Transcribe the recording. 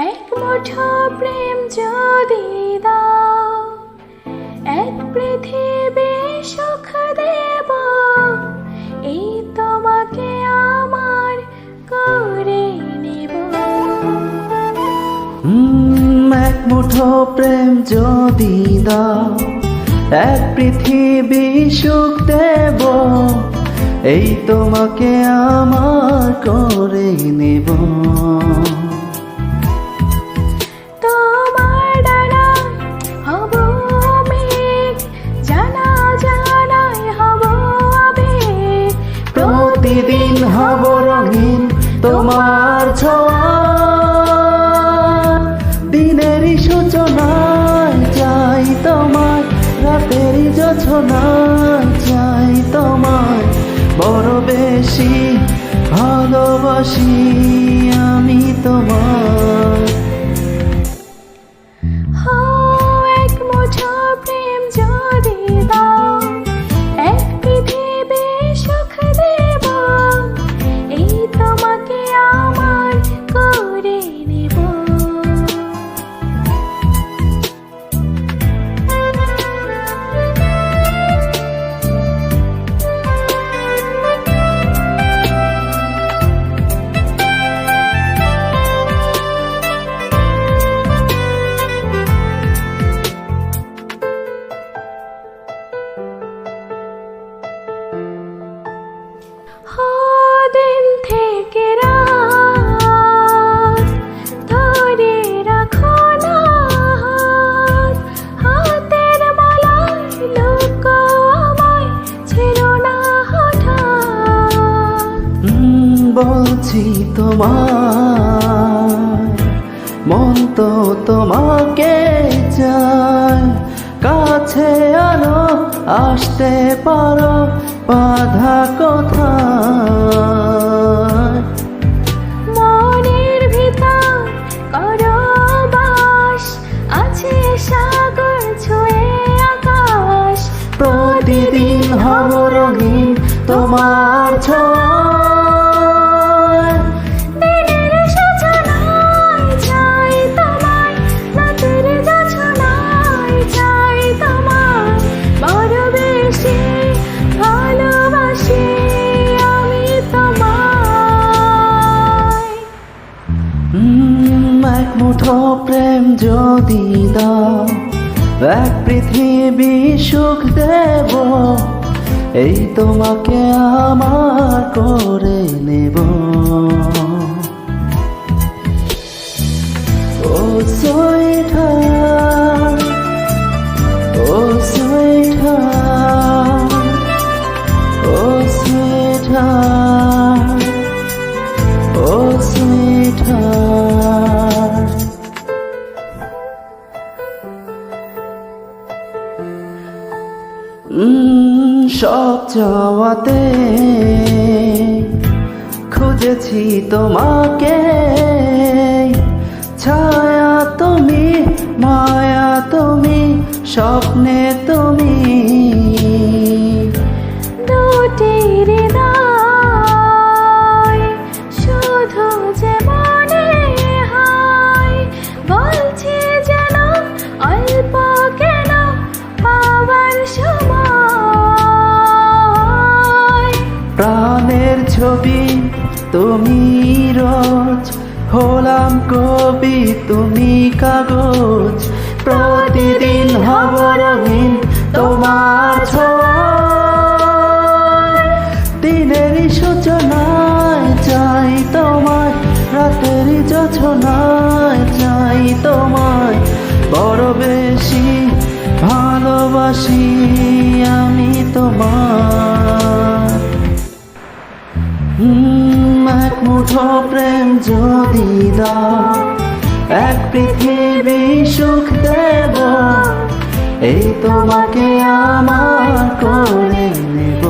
এক মুঠো প্রেম যদি দাও, এক পৃথিবী সুখ দেব, এই তোমাকে আমার করে নেব। এক মুঠো প্রেম যদি দাও, এক পৃথিবী সুখ দেব, এই তোমাকে আমার করে নেব। তোমার ডানায় হব মেঘ, জানা জানায় হব আবেগ, প্রতিদিন হব রঙিন তোমার ছোঁয়া। দিনেরই সূচনায় চাই তোমায়, রাতেরই জোছনায় চাই তোমায়, বড় বেশি ভালোবাসি আমি তোমায়। এক মুঠো প্রেম যদি দাও, এক পৃথিবী সুখ দেব, এই তোমাকে আমার করে নেব। দিন থেকে রাত ধরে রাখো না হাত, হাতের মালায় লুকো আমায়, ছেড়ো না হঠাৎ। বলছি তোমায়, মন তো তোমাকে চায়, কাছে আলো আসতে পারো, বাধা কোথায়। মনের ভিতর করো বাস, আছে সাগর ছুঁয়ে আকাশ, প্রতিদিন হব রঙিন তোমার ছোঁয়ায়। দিনের সূচনায় চাই তোমায়, রাতের জোছনায় চাই তোমায়, বড় বেশি ভালোবাসি আমি তোমায়। এক মুঠো প্রেম যদি দাও, এক পৃথিবী সুখ দেব, এই তোমাকে আমার করে নেব। ও sweetheart, ও sweetheart, ও sweetheart, ও sweetheart. সব চাওয়াতে খুঁজেছি তোমাকে, ছায়া তুমি, মায়া তুমি, স্বপ্নে তুমি। দুটি হৃদয় শুধু যে মনে হয়, বলছি যেন অল্প কেন পাওয়ার সময়। প্রাণের ছবি তুমি রোজ, হলাম কবি তুমি কাগজ, প্রতিদিন হব রঙিন তোমার ছোঁয়ায়। দিনেরই সূচনায় চাই তোমায়, রাতেরই জোছনায় চাই তোমায়, বড় বেশি ভালোবাসি আমি তোমায়। এক মুঠো প্রেম যদি দাও, এক পৃথিবী সুখ দেব, এই তোমাকে আমার করে নেব।